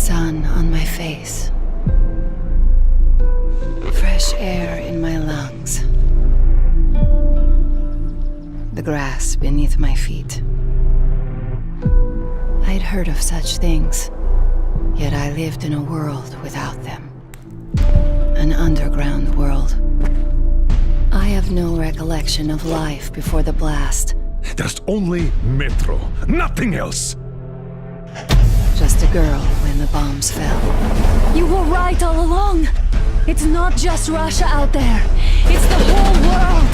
sun on my face. Fresh air in my lungs. The grass beneath my feet. I'd heard of such things, yet I lived in a world without them. An underground world. I have no recollection of life before the blast. There's only Metro, nothing else! Just a girl when the bombs fell. You were right all along! It's not just Russia out there. It's the whole world!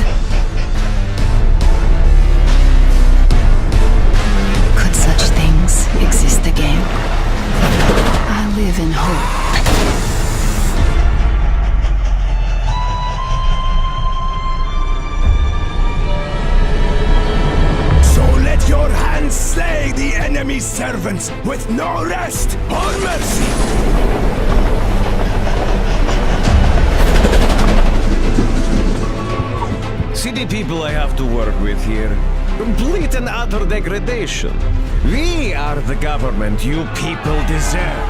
Could such things exist again? I live in hope. Your hands slay the enemy's servants with no rest or mercy! See the people I have to work with here. Complete and utter degradation. We are the government you people deserve.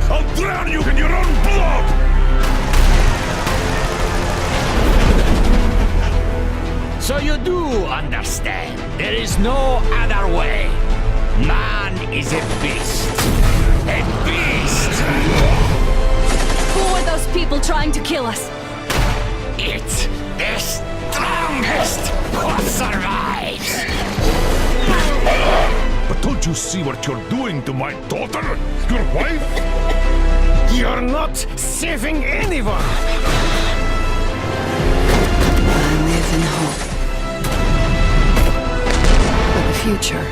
I'll drown you in your own blood! So you do understand. There is no other way. Man is a beast. A beast! Who are those people trying to kill us? It's the strongest who survives! But don't you see what you're doing to my daughter? Your wife? You're not saving anyone! I live in hope. But the future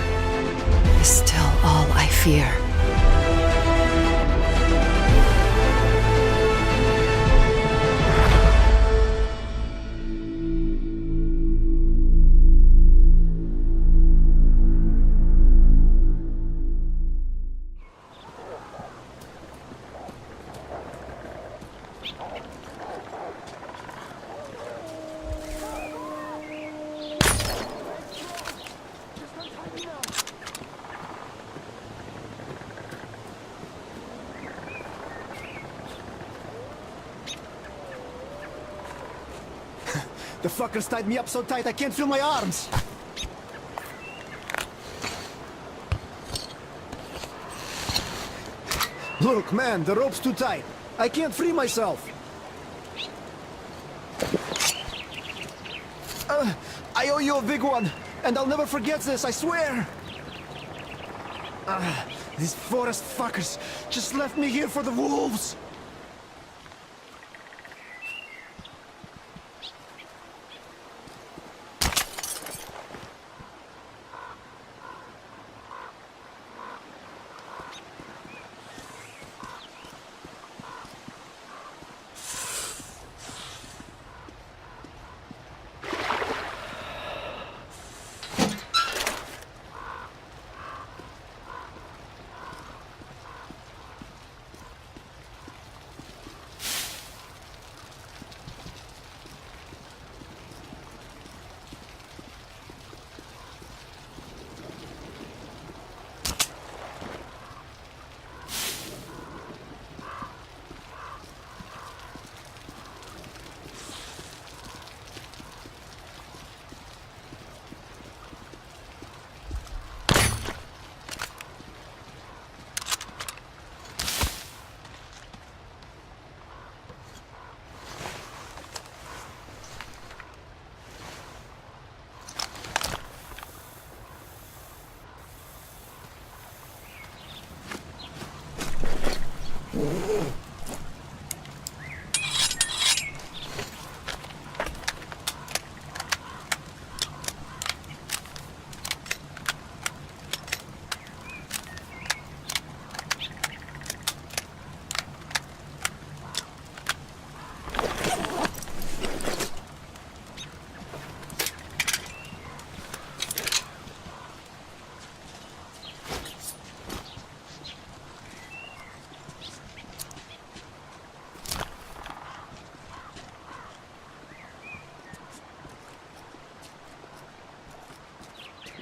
is still all I fear. The fuckers tied me up so tight I can't feel my arms! Look, man, the rope's too tight. I can't free myself. I owe you a big one, and I'll never forget this, I swear! These forest fuckers just left me here for the wolves!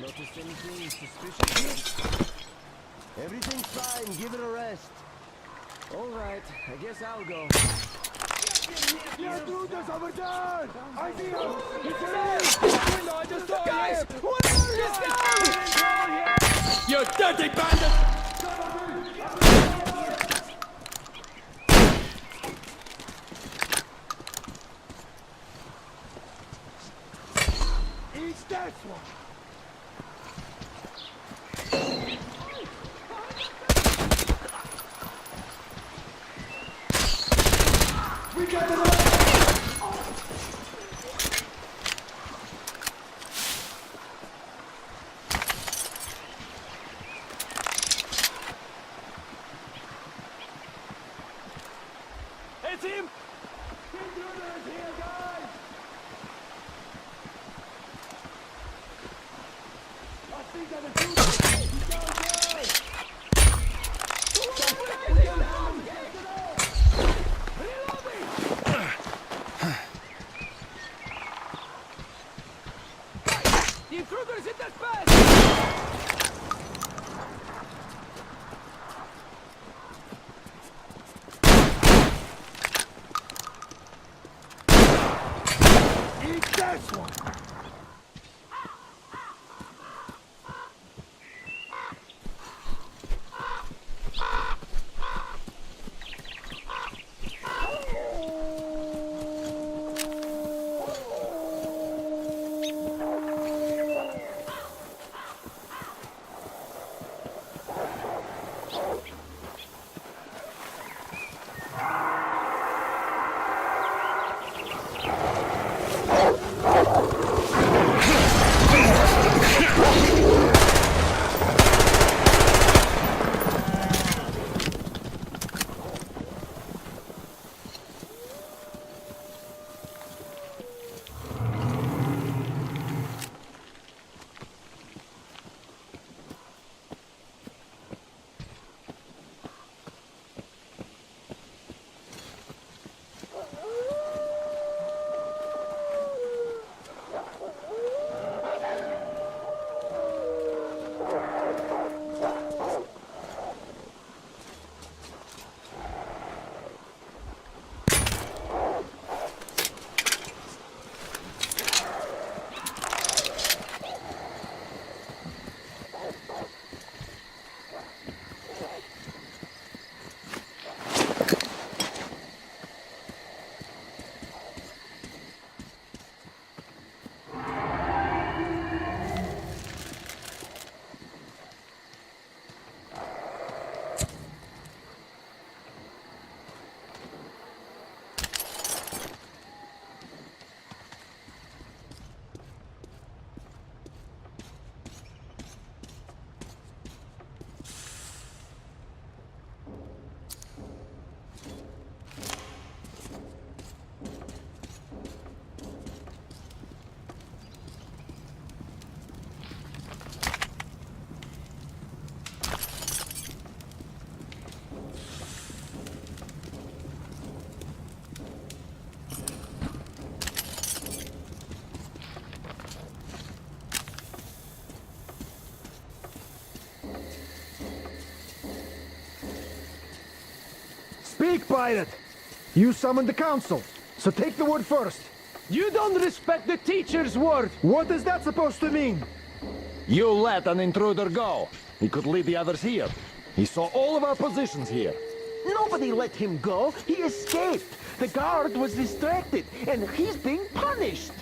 Notice anything suspicious? Everything's fine, give it a rest. All right, I guess I'll go. The intruders over there! I see him! He's in! Window, I just saw guys! What are you? You dirty bandit! Eat that one! We got it! It's him! Intruders here, guys! I think that it's you! He's down there! The intruders hit that fast! Eat this one! Speak, pirate! You summoned the council, so take the word first. You don't respect the teacher's word! What is that supposed to mean? You let an intruder go. He could lead the others here. He saw all of our positions here. Nobody let him go. He escaped. The guard was distracted, and he's being punished.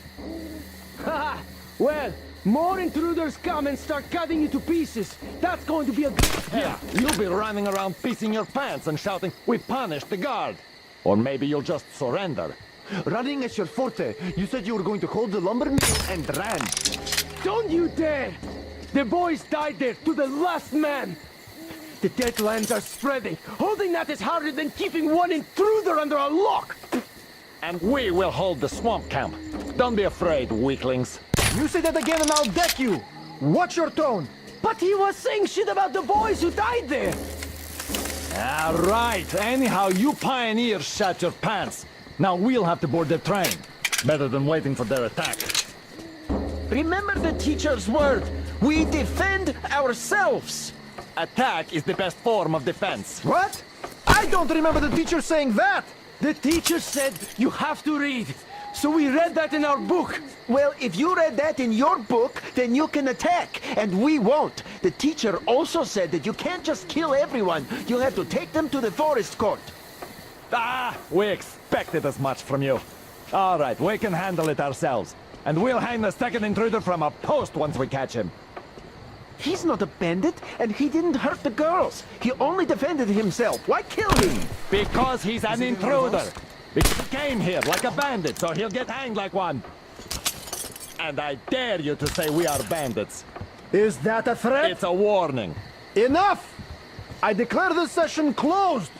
Haha! Well, more intruders come and start cutting you to pieces. That's going to be a good... Yeah, you'll be running around pissing your pants and shouting, "We punished the guard!" Or maybe you'll just surrender. Running is your forte. You said you were going to hold the lumber mill and ran. Don't you dare! The boys died there to the last man! The deadlands are spreading. Holding that is harder than keeping one intruder under a lock! And we will hold the swamp camp. Don't be afraid, weaklings. You say that again and I'll deck you! Watch your tone! But he was saying shit about the boys who died there! All right. Anyhow, you pioneers shat your pants. Now we'll have to board the train. Better than waiting for their attack. Remember the teacher's word. We defend ourselves. Attack is the best form of defense. What? I don't remember the teacher saying that! The teacher said you have to read. So we read that in our book. Well, if you read that in your book, then you can attack, and we won't. The teacher also said that you can't just kill everyone. You have to take them to the forest court. Ah, we expected as much from you. All right, we can handle it ourselves. And we'll hang the second intruder from a post once we catch him. He's not a bandit, and he didn't hurt the girls. He only defended himself. Why kill him? Because he's an intruder. Because he came here like a bandit, so he'll get hanged like one. And I dare you to say we are bandits. Is that a threat? It's a warning. Enough! I declare this session closed!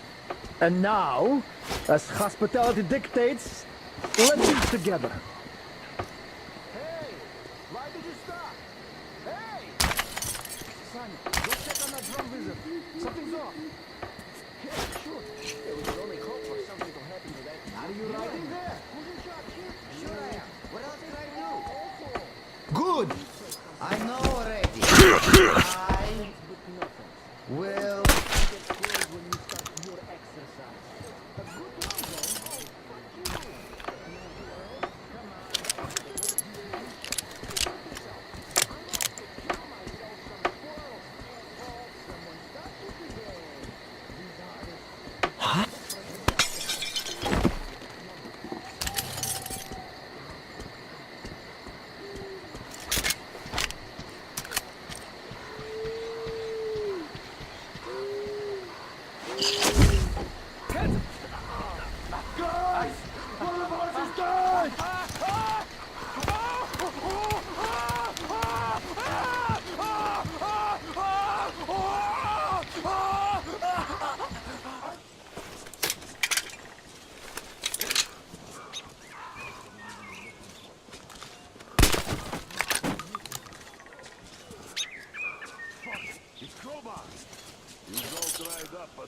And now, as hospitality dictates, let's eat together. Hey! Why did you stop? Hey! Son, go check on that drum wizard. Something's off. Yeah, sure. Yeah, we can only hope for something to happen to that. Are you riding there? Who's in charge here? Sure I am. What else can I do? Good! I know already. I will.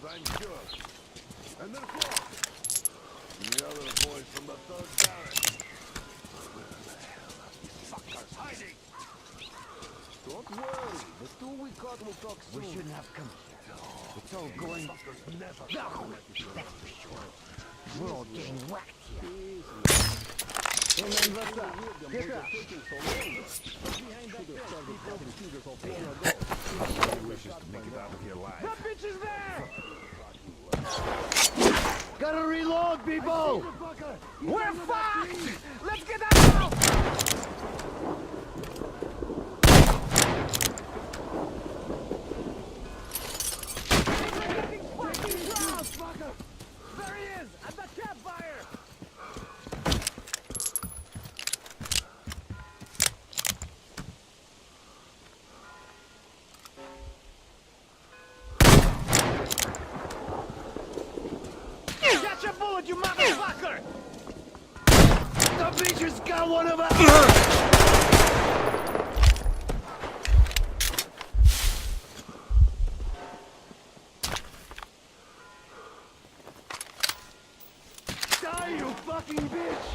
I'm sure. And then Fox. And the other boys from the third barrack. Where the hell are these fuckers hiding? Don't worry. The two we caught will talk soon. We shouldn't have come here. It's all going... Fuckers never... No! That's for sure. We're all getting whacked here. That bitch is there! Gotta reload, people! We're fucked! Let's get out! There he is! At the campfire! Catch a bullet, you motherfucker! The beacher's got one of us! Die, you fucking bitch!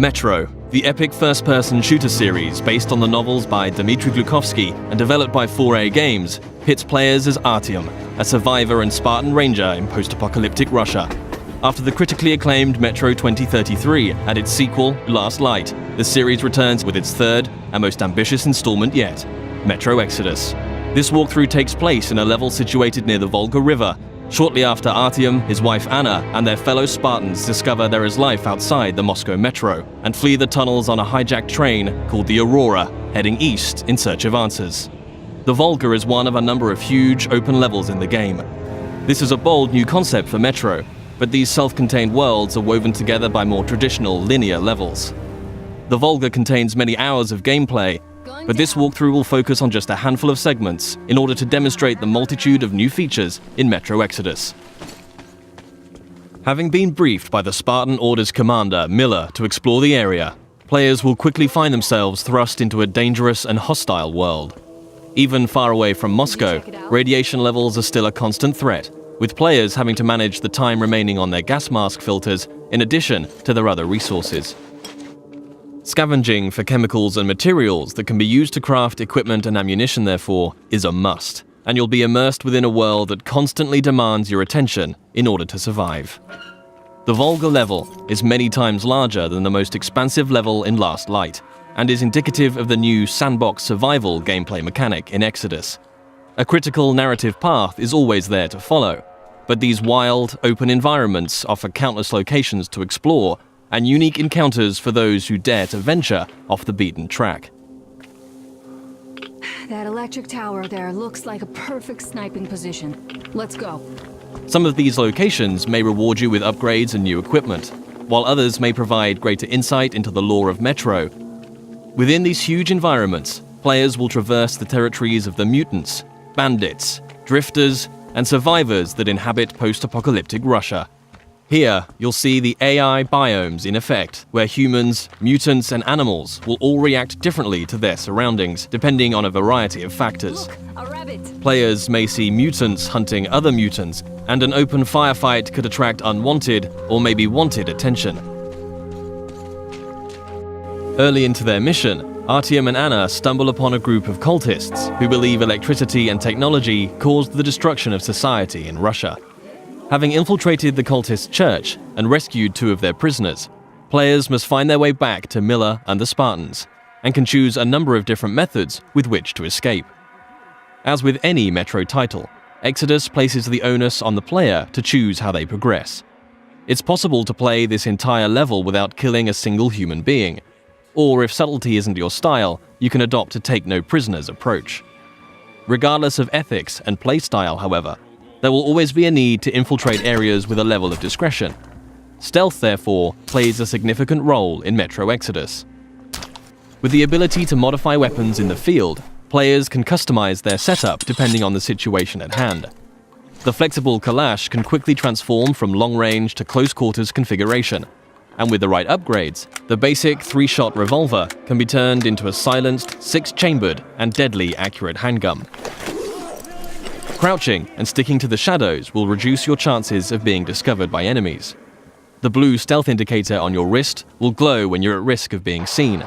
Metro, the epic first-person shooter series based on the novels by Dmitry Glukovsky and developed by 4A Games, pits players as Artyom, a survivor and Spartan ranger in post-apocalyptic Russia. After the critically acclaimed Metro 2033 and its sequel, Last Light, the series returns with its third and most ambitious installment yet, Metro Exodus. This walkthrough takes place in a level situated near the Volga River. Shortly after Artyom, his wife Anna, and their fellow Spartans discover there is life outside the Moscow metro and flee the tunnels on a hijacked train called the Aurora, heading east in search of answers. The Volga is one of a number of huge open levels in the game. This is a bold new concept for Metro, but these self-contained worlds are woven together by more traditional linear levels. The Volga contains many hours of gameplay, but this walkthrough will focus on just a handful of segments in order to demonstrate the multitude of new features in Metro Exodus. Having been briefed by the Spartan Order's commander, Miller, to explore the area, players will quickly find themselves thrust into a dangerous and hostile world. Even far away from Moscow, radiation levels are still a constant threat, with players having to manage the time remaining on their gas mask filters in addition to their other resources. Scavenging for chemicals and materials that can be used to craft equipment and ammunition, therefore, is a must, and you'll be immersed within a world that constantly demands your attention in order to survive. The Volga level is many times larger than the most expansive level in Last Light, and is indicative of the new sandbox survival gameplay mechanic in Exodus. A critical narrative path is always there to follow, but these wild, open environments offer countless locations to explore and unique encounters for those who dare to venture off the beaten track. That electric tower there looks like a perfect sniping position. Let's go. Some of these locations may reward you with upgrades and new equipment, while others may provide greater insight into the lore of Metro. Within these huge environments, players will traverse the territories of the mutants, bandits, drifters, and survivors that inhabit post-apocalyptic Russia. Here, you'll see the AI biomes in effect, where humans, mutants, and animals will all react differently to their surroundings, depending on a variety of factors. Look, a rabbit. Players may see mutants hunting other mutants, and an open firefight could attract unwanted or maybe wanted attention. Early into their mission, Artyom and Anna stumble upon a group of cultists who believe electricity and technology caused the destruction of society in Russia. Having infiltrated the cultist church and rescued 2 of their prisoners, players must find their way back to Miller and the Spartans, and can choose a number of different methods with which to escape. As with any Metro title, Exodus places the onus on the player to choose how they progress. It's possible to play this entire level without killing a single human being, or if subtlety isn't your style, you can adopt a take-no-prisoners approach. Regardless of ethics and playstyle, however, there will always be a need to infiltrate areas with a level of discretion. Stealth, therefore, plays a significant role in Metro Exodus. With the ability to modify weapons in the field, players can customize their setup depending on the situation at hand. The flexible Kalash can quickly transform from long-range to close-quarters configuration, and with the right upgrades, the basic 3-shot revolver can be turned into a silenced, 6-chambered, and deadly accurate handgun. Crouching and sticking to the shadows will reduce your chances of being discovered by enemies. The blue stealth indicator on your wrist will glow when you're at risk of being seen.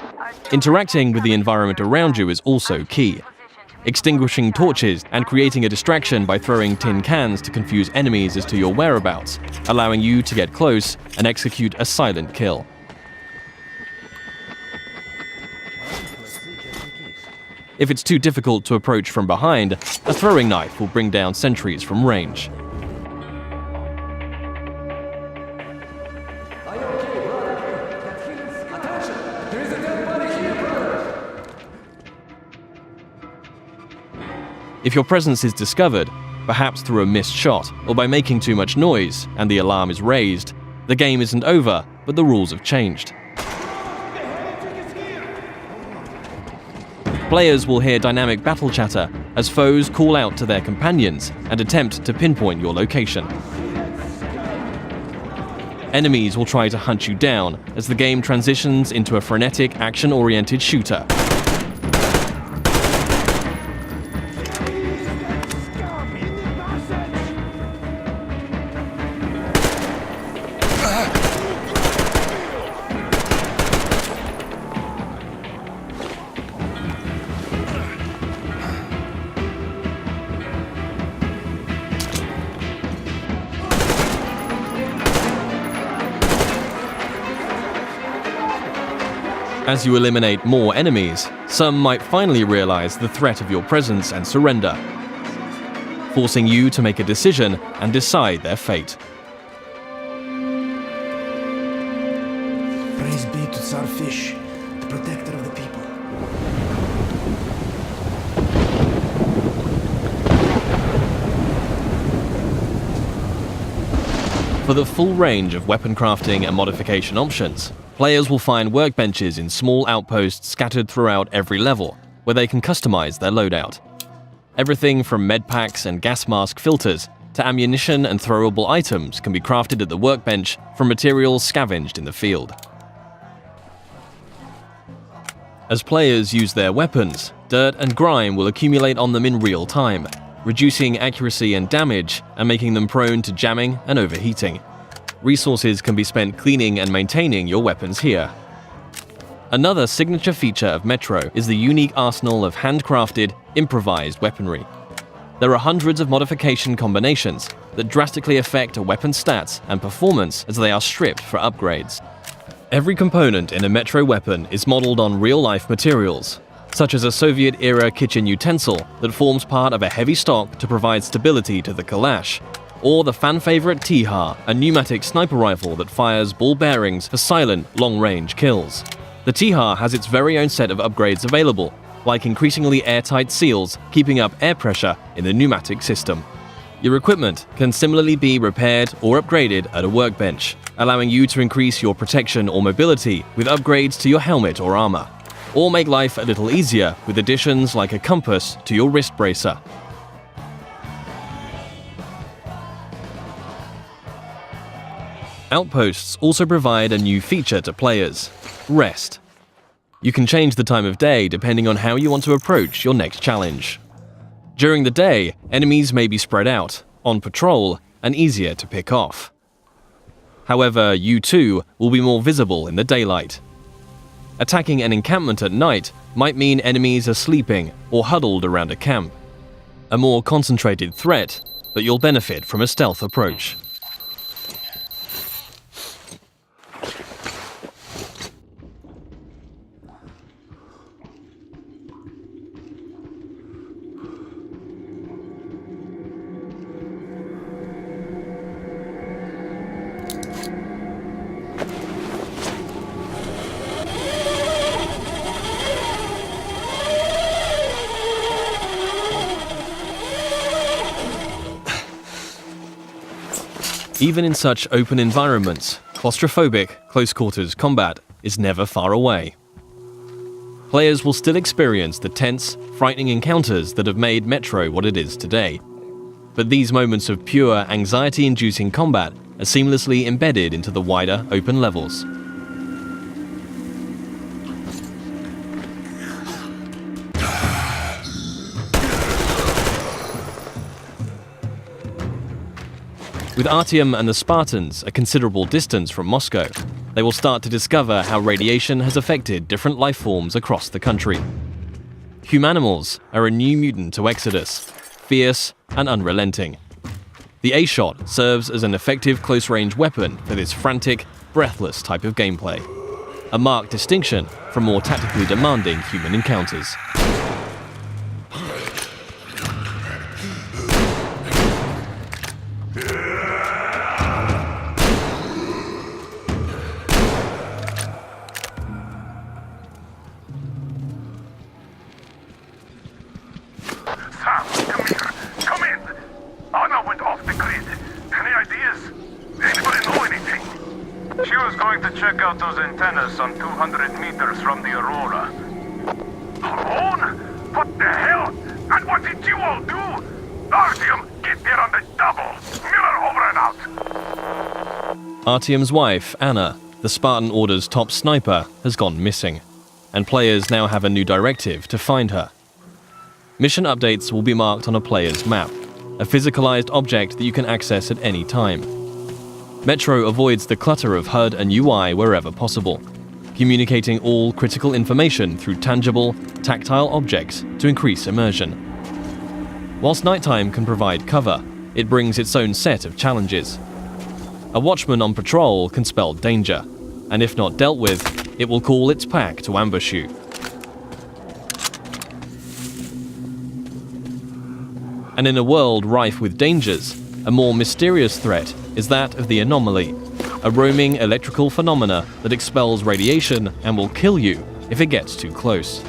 Interacting with the environment around you is also key. Extinguishing torches and creating a distraction by throwing tin cans to confuse enemies as to your whereabouts, allowing you to get close and execute a silent kill. If it's too difficult to approach from behind, a throwing knife will bring down sentries from range. If your presence is discovered, perhaps through a missed shot or by making too much noise and the alarm is raised, the game isn't over, but the rules have changed. Players will hear dynamic battle chatter as foes call out to their companions and attempt to pinpoint your location. Enemies will try to hunt you down as the game transitions into a frenetic, action-oriented shooter. As you eliminate more enemies, some might finally realize the threat of your presence and surrender, forcing you to make a decision and decide their fate. Praise be to Tsarfish, the protector of the people. For the full range of weapon crafting and modification options, players will find workbenches in small outposts scattered throughout every level, where they can customize their loadout. Everything from medpacks and gas mask filters to ammunition and throwable items can be crafted at the workbench from materials scavenged in the field. As players use their weapons, dirt and grime will accumulate on them in real time, reducing accuracy and damage and making them prone to jamming and overheating. Resources can be spent cleaning and maintaining your weapons here. Another signature feature of Metro is the unique arsenal of handcrafted, improvised weaponry. There are hundreds of modification combinations that drastically affect a weapon's stats and performance as they are stripped for upgrades. Every component in a Metro weapon is modeled on real-life materials, such as a Soviet-era kitchen utensil that forms part of a heavy stock to provide stability to the Kalash, or the fan-favorite T-HAR, a pneumatic sniper rifle that fires ball bearings for silent, long-range kills. The T-HAR has its very own set of upgrades available, like increasingly airtight seals keeping up air pressure in the pneumatic system. Your equipment can similarly be repaired or upgraded at a workbench, allowing you to increase your protection or mobility with upgrades to your helmet or armor, or make life a little easier with additions like a compass to your wrist bracer. Outposts also provide a new feature to players: rest. You can change the time of day depending on how you want to approach your next challenge. During the day, enemies may be spread out, on patrol, and easier to pick off. However, you too will be more visible in the daylight. Attacking an encampment at night might mean enemies are sleeping or huddled around a camp. A more concentrated threat, but you'll benefit from a stealth approach. Even in such open environments, claustrophobic, close-quarters combat is never far away. Players will still experience the tense, frightening encounters that have made Metro what it is today. But these moments of pure, anxiety-inducing combat are seamlessly embedded into the wider, open levels. With Artyom and the Spartans a considerable distance from Moscow, they will start to discover how radiation has affected different life forms across the country. Humanimals are a new mutant to Exodus, fierce and unrelenting. The A-Shot serves as an effective close-range weapon for this frantic, breathless type of gameplay, a marked distinction from more tactically demanding human encounters. Check out those antennas some 200 meters from the Aurora. Alone? What the hell? And what did you all do? Artyom, get there on the double! Miller over and out! Artyom's wife, Anna, the Spartan Order's top sniper, has gone missing, and players now have a new directive to find her. Mission updates will be marked on a player's map, a physicalized object that you can access at any time. Metro avoids the clutter of HUD and UI wherever possible, communicating all critical information through tangible, tactile objects to increase immersion. Whilst nighttime can provide cover, it brings its own set of challenges. A watchman on patrol can spell danger, and if not dealt with, it will call its pack to ambush you. And in a world rife with dangers, a more mysterious threat is that of the anomaly, a roaming electrical phenomena that expels radiation and will kill you if it gets too close.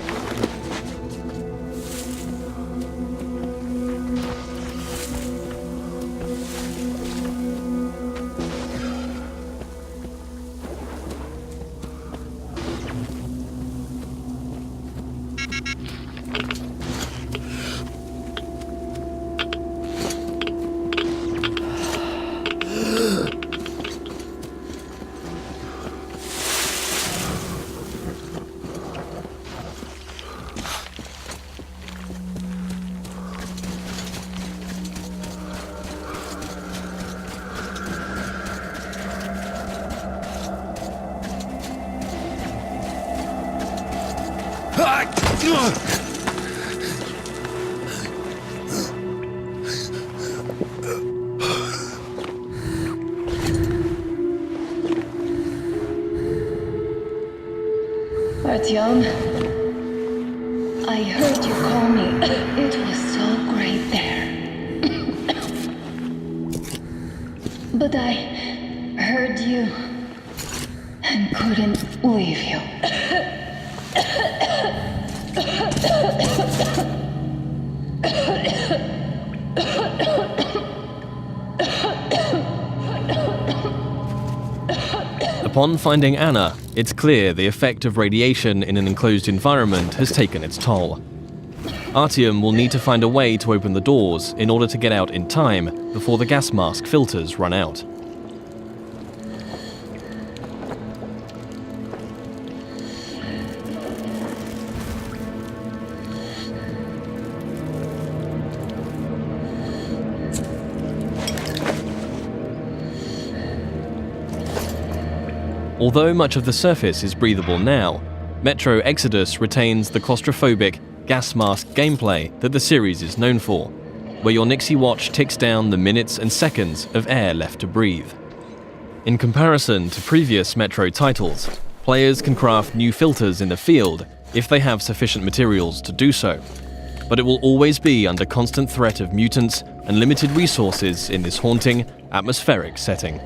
Artyom, I heard you call me. It was so great there. But I heard you and couldn't leave you. Upon finding Anna, it's clear the effect of radiation in an enclosed environment has taken its toll. Artyom will need to find a way to open the doors in order to get out in time before the gas mask filters run out. Although much of the surface is breathable now, Metro Exodus retains the claustrophobic, gas mask gameplay that the series is known for, where your Nixie watch ticks down the minutes and seconds of air left to breathe. In comparison to previous Metro titles, players can craft new filters in the field if they have sufficient materials to do so, but it will always be under constant threat of mutants and limited resources in this haunting, atmospheric setting.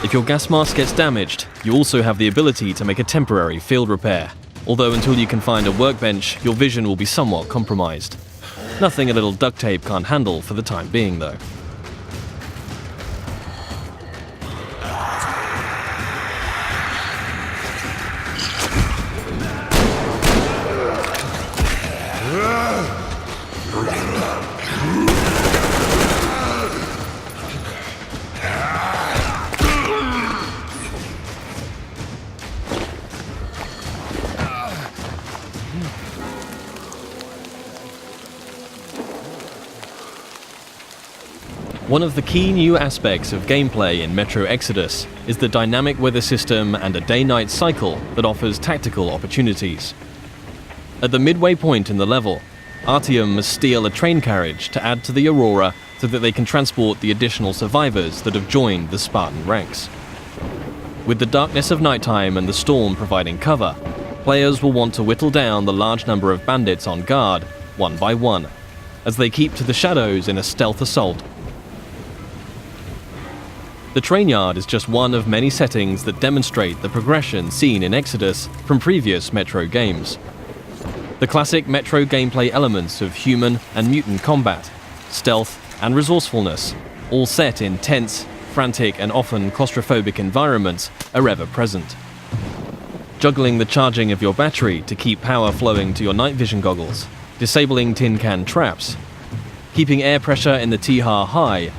If your gas mask gets damaged, you also have the ability to make a temporary field repair, although until you can find a workbench, your vision will be somewhat compromised. Nothing a little duct tape can't handle for the time being, though. One of the key new aspects of gameplay in Metro Exodus is the dynamic weather system and a day-night cycle that offers tactical opportunities. At the midway point in the level, Artyom must steal a train carriage to add to the Aurora so that they can transport the additional survivors that have joined the Spartan ranks. With the darkness of nighttime and the storm providing cover, players will want to whittle down the large number of bandits on guard, one by one, as they keep to the shadows in a stealth assault. The train yard is just one of many settings that demonstrate the progression seen in Exodus from previous Metro games. The classic Metro gameplay elements of human and mutant combat, stealth and resourcefulness, all set in tense, frantic and often claustrophobic environments are ever present. Juggling the charging of your battery to keep power flowing to your night vision goggles, disabling tin can traps, keeping air pressure in the T-HAR high,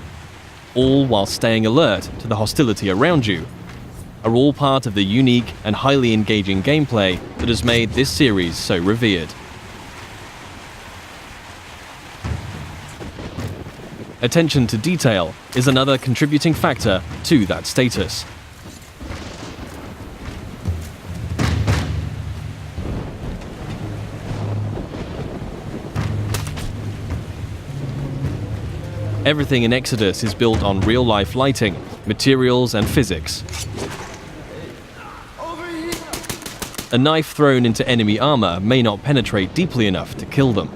all while staying alert to the hostility around you, are all part of the unique and highly engaging gameplay that has made this series so revered. Attention to detail is another contributing factor to that status. Everything in Exodus is built on real-life lighting, materials, and physics. A knife thrown into enemy armor may not penetrate deeply enough to kill them.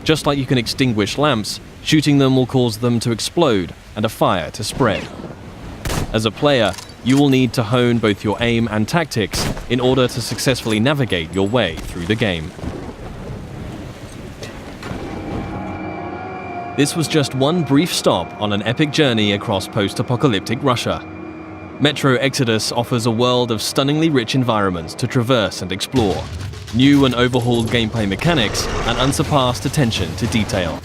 Just like you can extinguish lamps, shooting them will cause them to explode and a fire to spread. As a player, you will need to hone both your aim and tactics in order to successfully navigate your way through the game. This was just one brief stop on an epic journey across post-apocalyptic Russia. Metro Exodus offers a world of stunningly rich environments to traverse and explore, new and overhauled gameplay mechanics, and unsurpassed attention to detail.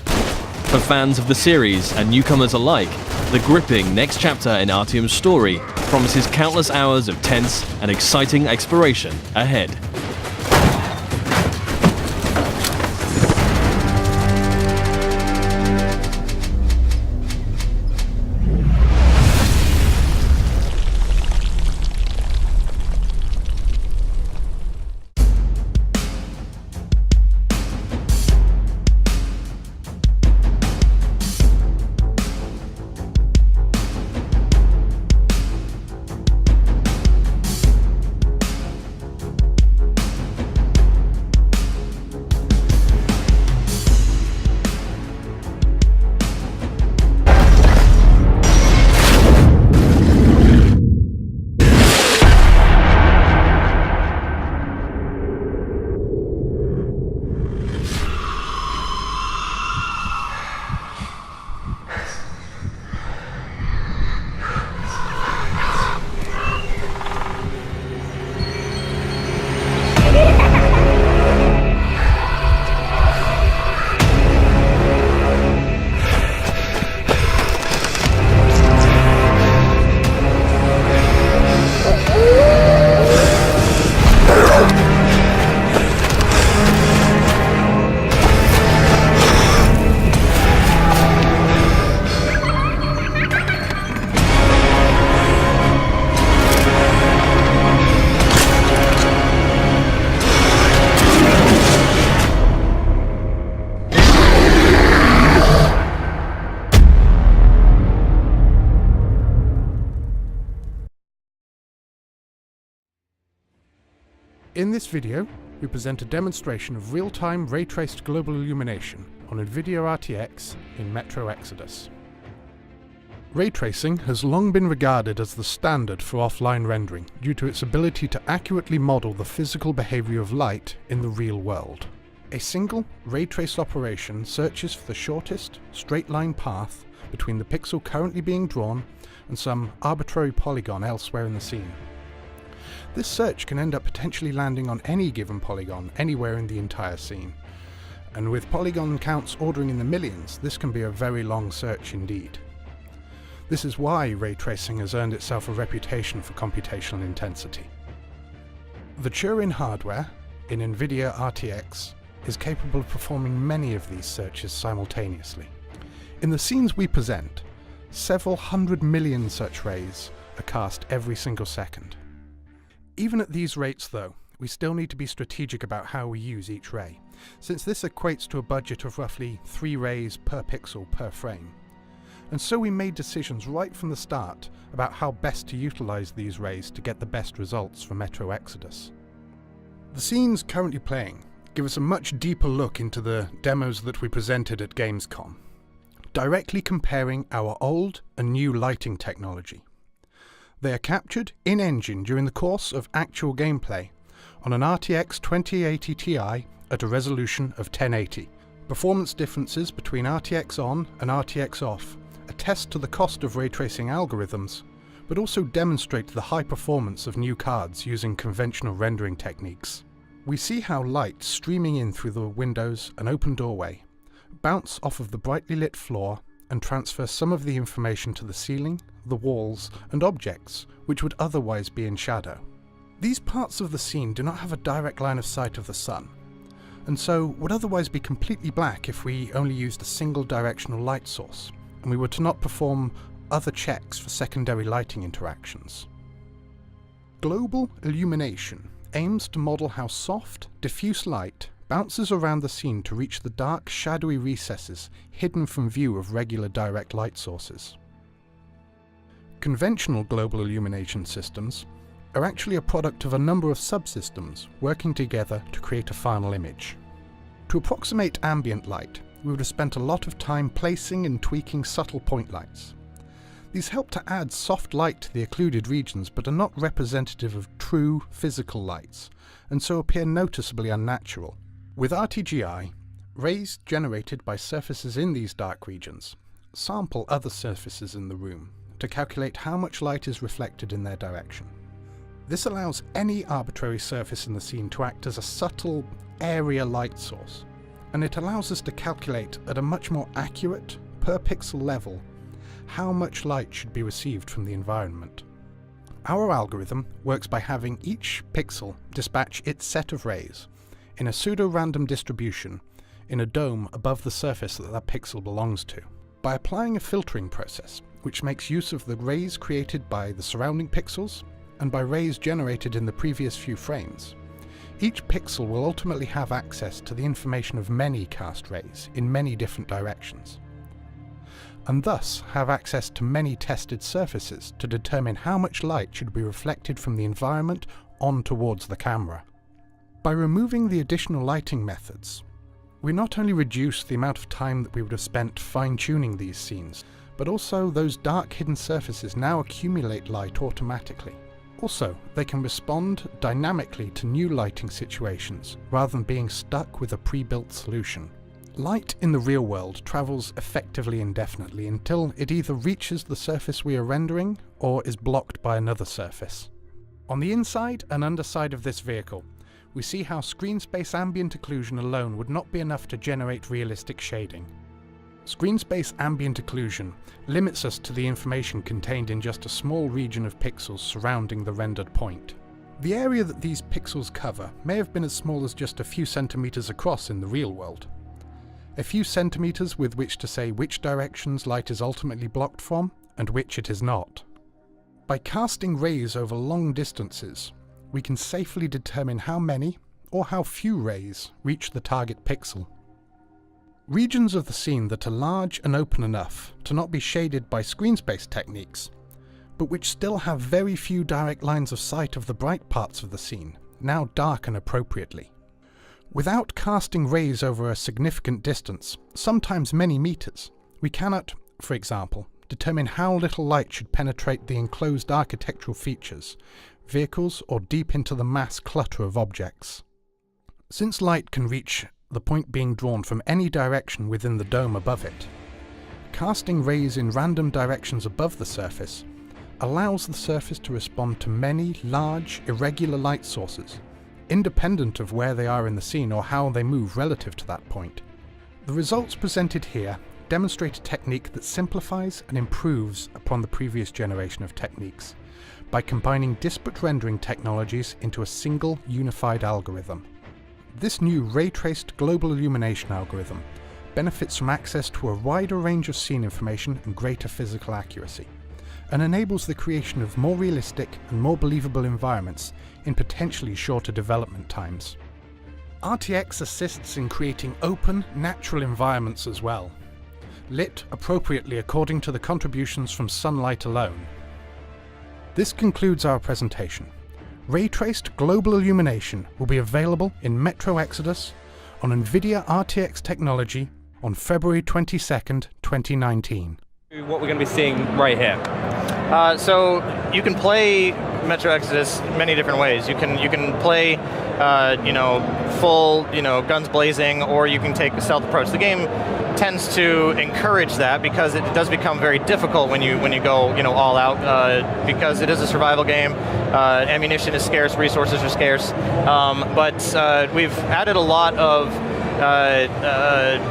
For fans of the series and newcomers alike, the gripping next chapter in Artyom's story promises countless hours of tense and exciting exploration ahead. In this video, we present a demonstration of real-time ray-traced global illumination on Nvidia RTX in Metro Exodus. Ray tracing has long been regarded as the standard for offline rendering due to its ability to accurately model the physical behavior of light in the real world. A single ray trace operation searches for the shortest, straight-line path between the pixel currently being drawn and some arbitrary polygon elsewhere in the scene. This search can end up potentially landing on any given polygon anywhere in the entire scene, and with polygon counts ordering in the millions, this can be a very long search indeed. This is why ray tracing has earned itself a reputation for computational intensity. The Turing hardware in Nvidia RTX is capable of performing many of these searches simultaneously. In the scenes we present, several 100 million such rays are cast every single second. Even at these rates though, we still need to be strategic about how we use each ray, since this equates to a budget of roughly 3 rays per pixel per frame. And so we made decisions right from the start about how best to utilize these rays to get the best results for Metro Exodus. The scenes currently playing give us a much deeper look into the demos that we presented at Gamescom, directly comparing our old and new lighting technology. They are captured in-engine during the course of actual gameplay on an RTX 2080 Ti at a resolution of 1080, Performance differences between RTX on and RTX off attest to the cost of ray tracing algorithms, but also demonstrate the high performance of new cards using conventional rendering techniques. We see how light streaming in through the windows and open doorway bounce off of the brightly lit floor and transfer some of the information to the ceiling, the walls, and objects which would otherwise be in shadow. These parts of the scene do not have a direct line of sight of the sun, and so would otherwise be completely black if we only used a single directional light source, and we were to not perform other checks for secondary lighting interactions. Global illumination aims to model how soft, diffuse light bounces around the scene to reach the dark, shadowy recesses hidden from view of regular direct light sources. Conventional global illumination systems are actually a product of a number of subsystems working together to create a final image. To approximate ambient light, we would have spent a lot of time placing and tweaking subtle point lights. These help to add soft light to the occluded regions but are not representative of true physical lights, and so appear noticeably unnatural. With RTGI, rays generated by surfaces in these dark regions sample other surfaces in the room to calculate how much light is reflected in their direction. This allows any arbitrary surface in the scene to act as a subtle area light source, and it allows us to calculate at a much more accurate, per pixel level, how much light should be received from the environment. Our algorithm works by having each pixel dispatch its set of rays in a pseudo-random distribution in a dome above the surface that that pixel belongs to. By applying a filtering process, which makes use of the rays created by the surrounding pixels and by rays generated in the previous few frames, each pixel will ultimately have access to the information of many cast rays in many different directions, and thus have access to many tested surfaces to determine how much light should be reflected from the environment on towards the camera. By removing the additional lighting methods, we not only reduce the amount of time that we would have spent fine-tuning these scenes, but also those dark hidden surfaces now accumulate light automatically. Also, they can respond dynamically to new lighting situations rather than being stuck with a pre-built solution. Light in the real world travels effectively indefinitely until it either reaches the surface we are rendering or is blocked by another surface. On the inside and underside of this vehicle, we see how screen space ambient occlusion alone would not be enough to generate realistic shading. Screen space ambient occlusion limits us to the information contained in just a small region of pixels surrounding the rendered point. The area that these pixels cover may have been as small as just a few centimeters across in the real world. A few centimeters with which to say which directions light is ultimately blocked from and which it is not. By casting rays over long distances, we can safely determine how many or how few rays reach the target pixel. Regions of the scene that are large and open enough to not be shaded by screen space techniques, but which still have very few direct lines of sight of the bright parts of the scene, now darken appropriately. Without casting rays over a significant distance, sometimes many meters, we cannot, for example, determine how little light should penetrate the enclosed architectural features, vehicles, or deep into the mass clutter of objects. Since light can reach the point being drawn from any direction within the dome above it, casting rays in random directions above the surface allows the surface to respond to many large, irregular light sources, independent of where they are in the scene or how they move relative to that point. The results presented here demonstrate a technique that simplifies and improves upon the previous generation of techniques by combining disparate rendering technologies into a single unified algorithm. This new ray-traced global illumination algorithm benefits from access to a wider range of scene information and greater physical accuracy, and enables the creation of more realistic and more believable environments in potentially shorter development times. RTX assists in creating open, natural environments as well, lit appropriately according to the contributions from sunlight alone. This concludes our presentation. Ray-traced global illumination will be available in Metro Exodus on Nvidia RTX technology on February 22nd, 2019. What we're going to be seeing right here. So you can play Metro Exodus many different ways. You can play, you know, full, you know, guns blazing, or you can take a stealth approach. The game tends to encourage that because it does become very difficult when you go, you know, all out, because it is a survival game. Ammunition is scarce, resources are scarce, but we've added a lot of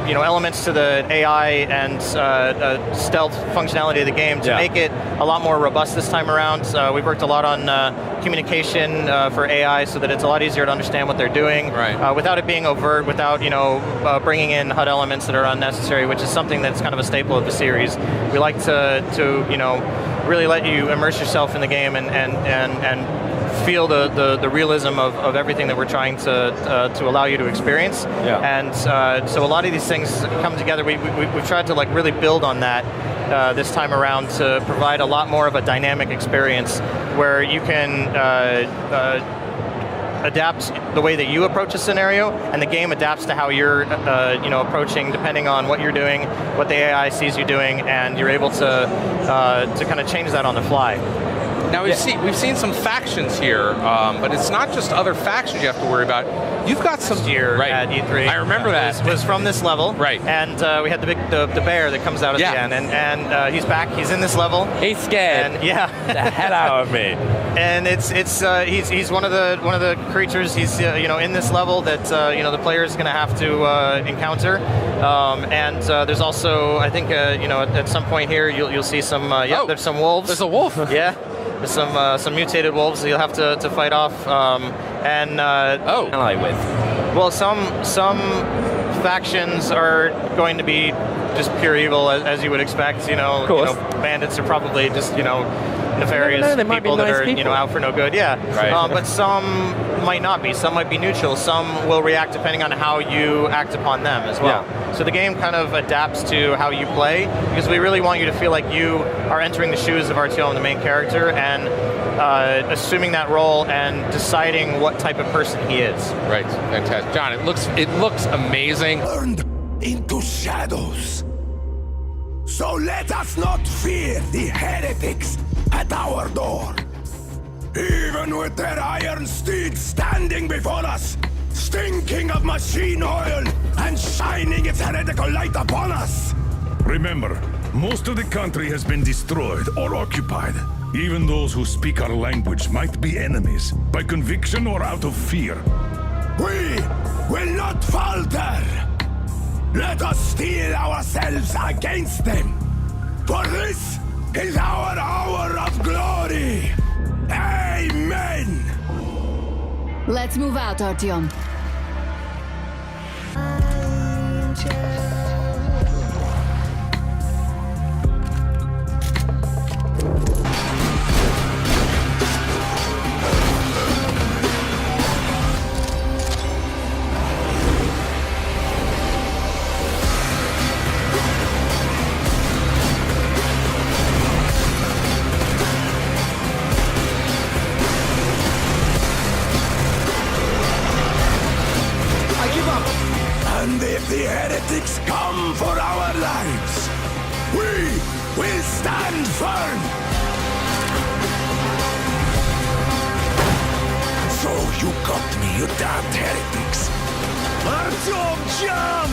you know, elements to the AI and stealth functionality of the game to make it a lot more robust this time around. We've worked a lot on communication for AI so that it's a lot easier to understand what they're doing, without it being overt, without, you know, bringing in HUD elements that are unnecessary, which is something that's kind of a staple of the series. We like to you know, really let you immerse yourself in the game and feel the realism of everything that we're trying to allow you to experience. And so a lot of these things come together. We've tried to like really build on that this time around to provide a lot more of a dynamic experience where you can adapt the way that you approach a scenario, and the game adapts to how you're you know, approaching, depending on what you're doing, what the AI sees you doing, and you're able to kind of change that on the fly. Now we've seen some factions here, but it's not just other factions you have to worry about. You've got some year at E3. I remember that. Was from this level, right? And we had the bear that comes out at the end, and he's back. He's in this level. He's scared. And, yeah, the hell out of me. And he's one of the creatures. He's you know, in this level that you know, the player is going to have to encounter. And there's also, I think you know, at some point here you'll see some there's some wolves. There's a wolf. Yeah. There's some mutated wolves that you'll have to fight off, and ally with. Well, some factions are going to be just pure evil, as you would expect. You know, bandits are probably just, you know, nefarious people that are you know, out for no good. Yeah, but some might not be. Some might be neutral. Some will react depending on how you act upon them as well. So the game kind of adapts to how you play, because we really want you to feel like you are entering the shoes of Artyom, the main character, and assuming that role and deciding what type of person he is. Right, fantastic, John. It looks amazing. Turned into shadows. So let us not fear the heretics at our door. Even with their iron steeds standing before us, stinking of machine oil and shining its heretical light upon us. Remember, most of the country has been destroyed or occupied. Even those who speak our language might be enemies, by conviction or out of fear. We will not falter. Let us steel ourselves against them. For this is our hour of glory. Amen. Let's move out, Artyom. And if the heretics come for our lives, we will stand firm. So you got me, you damned heretics. Artyom, jump!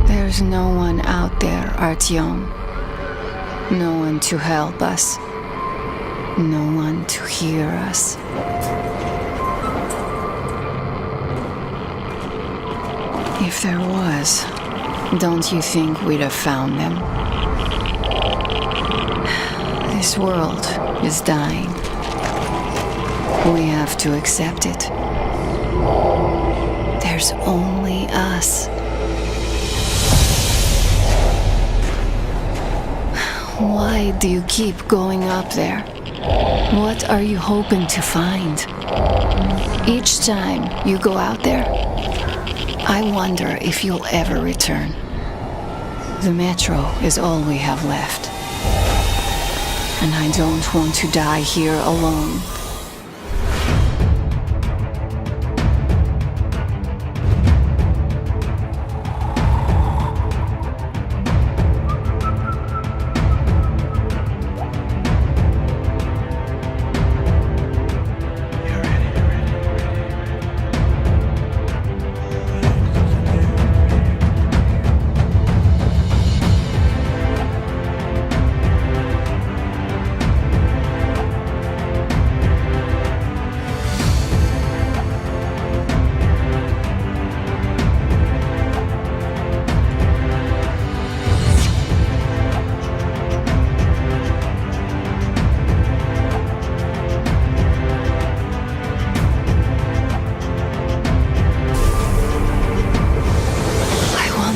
There's no one out there, Artyom. No one to help us. No one to hear us. If there was, don't you think we'd have found them? This world is dying. We have to accept it. There's only us. Why do you keep going up there? What are you hoping to find? Each time you go out there, I wonder if you'll ever return. The metro is all we have left. And I don't want to die here alone.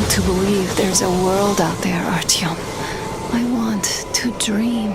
To believe there's a world out there, Artyom. I want to dream.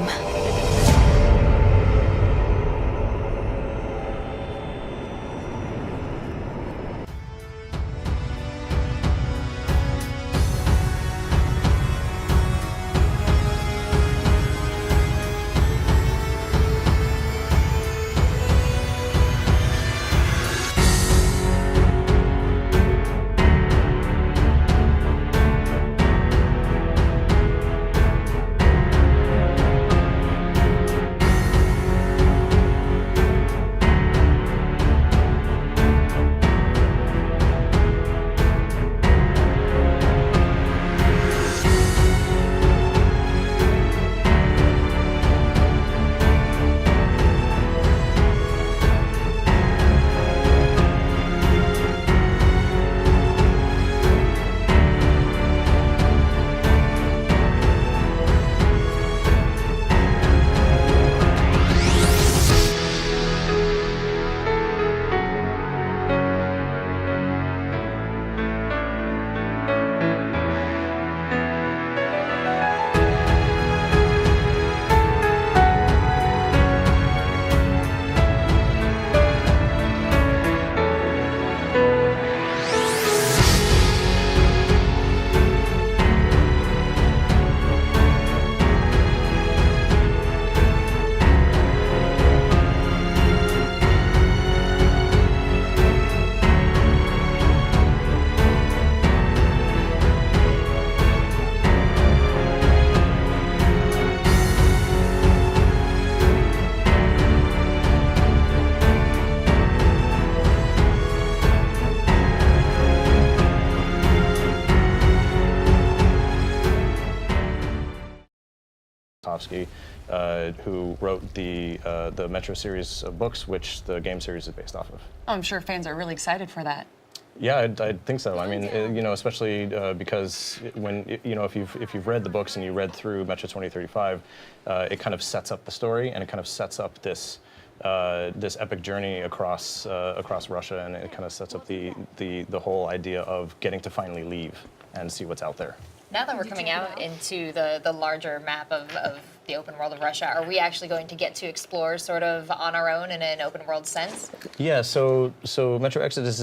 Tarkovsky, who wrote the Metro series of books, which the game series is based off of. Oh, I'm sure fans are really excited for that. Yeah, I think so. I mean, you know, especially because if you've read the books and you read through Metro 2035, it kind of sets up the story, and it kind of sets up this epic journey across Russia, and it kind of sets up the whole idea of getting to finally leave and see what's out there. Now that we're coming out into the larger map of the open world of Russia, are we actually going to get to explore sort of on our own in an open world sense? Yeah, so Metro Exodus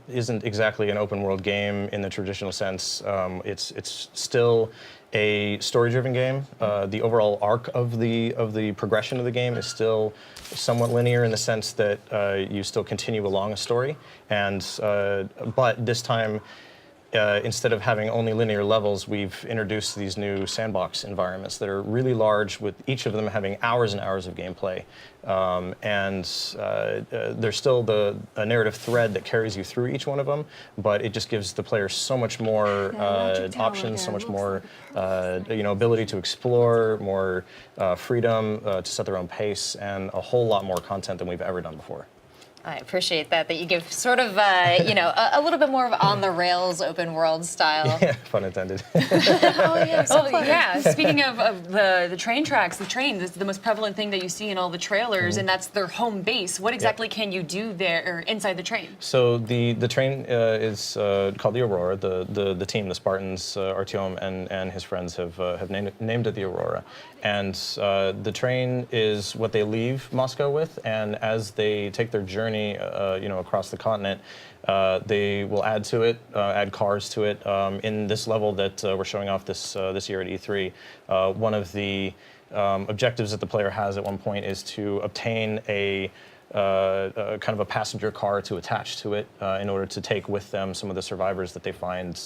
isn't exactly an open world game in the traditional sense. It's still a story-driven game. The overall arc of the progression of the game is still somewhat linear in the sense that you still continue along a story, but this time, instead of having only linear levels, we've introduced these new sandbox environments that are really large, with each of them having hours and hours of gameplay. There's still a narrative thread that carries you through each one of them, but it just gives the player so much more options, so much more ability to explore, more freedom to set their own pace, and a whole lot more content than we've ever done before. I appreciate that you give sort of, a little bit more of on-the-rails open world style. Yeah, pun intended. Oh, yeah. Speaking of the train tracks, the trains is the most prevalent thing that you see in all the trailers, and that's their home base. What exactly can you do there or inside the train? So the train is called the Aurora. The team, the Spartans, Artyom and his friends have named it the Aurora. And the train is what they leave Moscow with, and as they take their journey across the continent, they will add to it, add cars to it. In this level that we're showing off this year at E3, one of the objectives that the player has at one point is to obtain a kind of a passenger car to attach to it in order to take with them some of the survivors that they find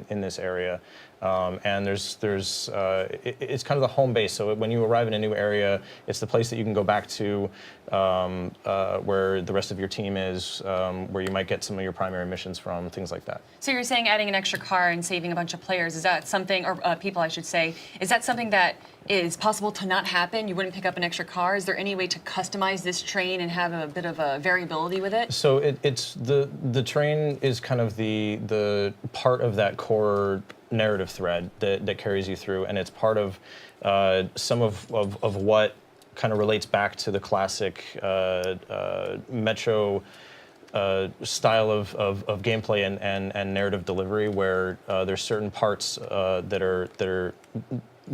in this area. And it's kind of the home base. So when you arrive in a new area, it's the place that you can go back to where the rest of your team is, where you might get some of your primary missions from, things like that. So you're saying adding an extra car and saving a bunch of players, is that something, or people I should say, is that something that is possible to not happen? You wouldn't pick up an extra car? Is there any way to customize this train and have a bit of a variability with it? So it's the train is kind of the part of that core narrative thread that carries you through, and it's part of some of what kind of relates back to the classic Metro style of gameplay and narrative delivery, where there's certain parts that are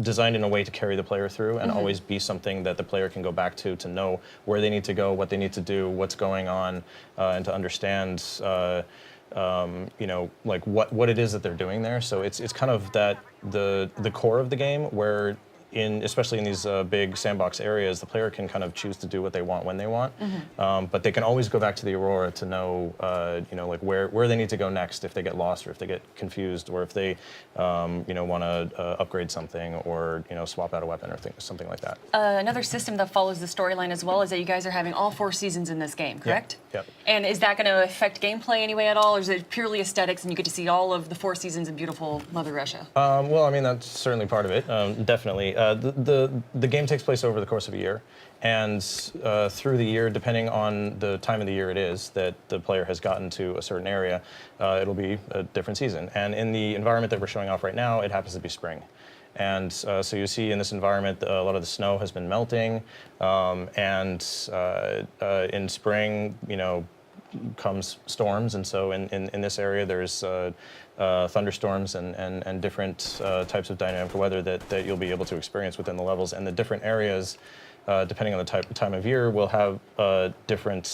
designed in a way to carry the player through and always be something that the player can go back to know where they need to go, what they need to do, what's going on, and to understand like what it is that they're doing there. So it's kind of that the core of the game, where especially in these big sandbox areas, the player can kind of choose to do what they want when they want, but they can always go back to the Aurora to know, like where they need to go next if they get lost, or if they get confused, or if they, want to upgrade something, or swap out a weapon or something like that. Another system that follows the storyline as well is that you guys are having all 4 seasons in this game, correct? Yep. And is that going to affect gameplay anyway at all, or is it purely aesthetics and you get to see all of the 4 seasons in beautiful Mother Russia? Well, I mean, that's certainly part of it, definitely. The game takes place over the course of a year, and through the year, depending on the time of the year it is that the player has gotten to a certain area, it'll be a different season. And in the environment that we're showing off right now, it happens to be spring. And so you see in this environment, a lot of the snow has been melting, and in spring, comes storms, and so in this area there's thunderstorms and different types of dynamic weather that you'll be able to experience within the levels, and the different areas, depending on the time of year, will have different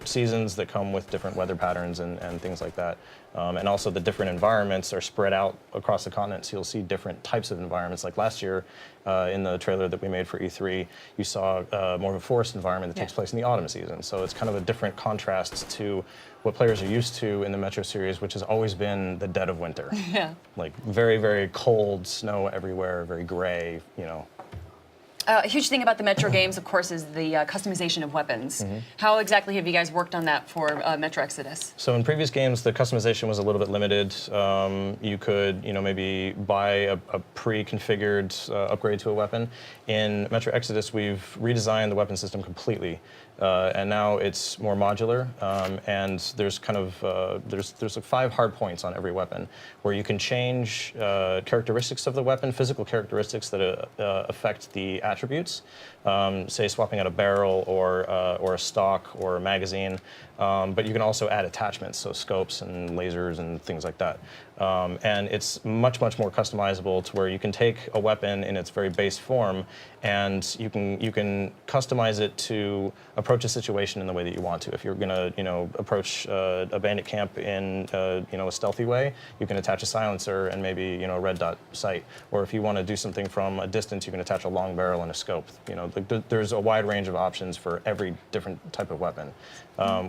seasons that come with different weather patterns and things like that. And also the different environments are spread out across the continent, so you'll see different types of environments. Like last year, in the trailer that we made for E3, you saw more of a forest environment that takes place in the autumn season. So it's kind of a different contrast to what players are used to in the Metro series, which has always been the dead of winter. Yeah. Like very, very cold, snow everywhere, very gray, A huge thing about the Metro games, of course, is the customization of weapons. How exactly have you guys worked on that for Metro Exodus? So in previous games, the customization was a little bit limited. You could, maybe buy a pre-configured upgrade to a weapon. In Metro Exodus, we've redesigned the weapon system completely. And now it's more modular, and there's kind of there's like 5 hard points on every weapon, where you can change characteristics of the weapon, physical characteristics that affect the attributes. Say swapping out a barrel or a stock or a magazine, but you can also add attachments, so scopes and lasers and things like that. And it's much more customizable to where you can take a weapon in its very base form, and you can customize it to approach a situation in the way that you want to. If you're gonna approach a bandit camp in a stealthy way, you can attach a silencer and maybe a red dot sight. Or if you want to do something from a distance, you can attach a long barrel and a scope. There's a wide range of options for every different type of weapon.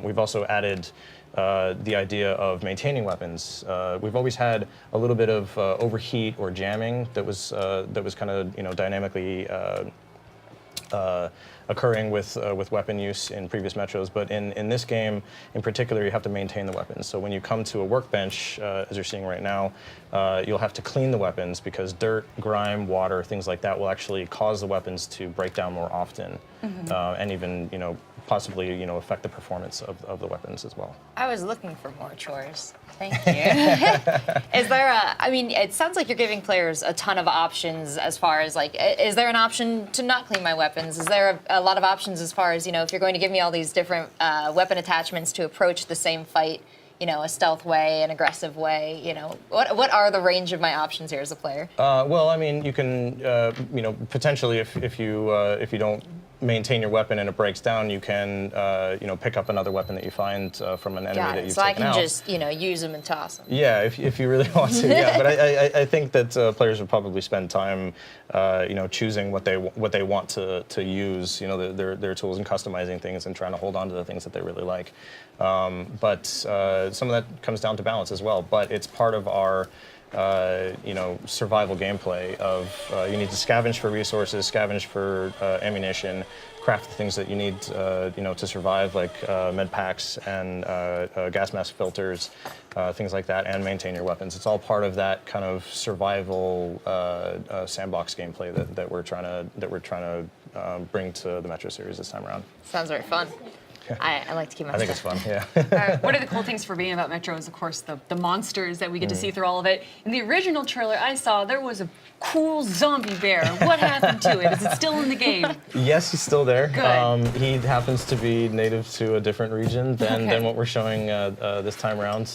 We've also added the idea of maintaining weapons. We've always had a little bit of overheat or jamming that was kind of dynamically occurring with weapon use in previous Metros, but in this game in particular, you have to maintain the weapons. So when you come to a workbench, as you're seeing right now, you'll have to clean the weapons because dirt, grime, water, things like that will actually cause the weapons to break down more often, and even possibly affect the performance of the weapons as well. I was looking for more chores. Thank you. Is there I mean, it sounds like you're giving players a ton of options as far as is there an option to not clean my weapons? Is there a lot of options as far as, if you're going to give me all these different weapon attachments to approach the same fight, a stealth way, an aggressive way, what are the range of my options here as a player? Well, I mean, you can, potentially if you don't maintain your weapon and it breaks down, you can, pick up another weapon that you find from an enemy that you've taken out. So I can just, use them and toss them. Yeah, if you really want to. Yeah, but I think that players would probably spend time, choosing what they want to use, their tools, and customizing things and trying to hold on to the things that they really like. But some of that comes down to balance as well. But it's part of our survival gameplay of you need to scavenge for resources, scavenge for ammunition, craft the things that you need, to survive, like med packs and gas mask filters, things like that, and maintain your weapons. It's all part of that kind of survival sandbox gameplay that we're trying to bring to the Metro series this time around. Sounds very fun. I like to keep my I think it's fun, yeah. One of the cool things for being about Metro is, of course, the monsters that we get to see through all of it. In the original trailer I saw, there was a cool zombie bear. What happened to it? Is it still in the game? Yes, he's still there. Good. He happens to be native to a different region than what we're showing this time around.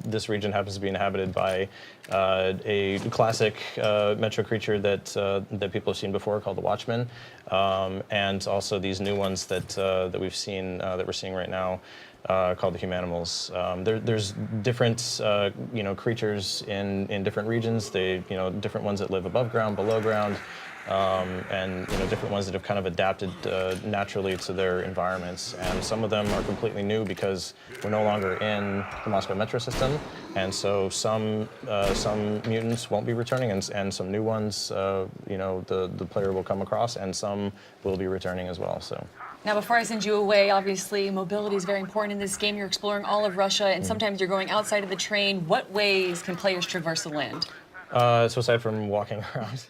This region happens to be inhabited by a classic Metro creature that people have seen before called the Watchmen, and also these new ones that we've seen that we're seeing right now called the Humanimals. There's different creatures in different regions. They different ones that live above ground, below ground. And different ones that have kind of adapted naturally to their environments, and some of them are completely new because we're no longer in the Moscow Metro system, and so some mutants won't be returning, and some new ones the player will come across, and some will be returning as well. So. Now, before I send you away, obviously mobility is very important in this game. You're exploring all of Russia, and sometimes you're going outside of the train. What ways can players traverse the land? So aside from walking around.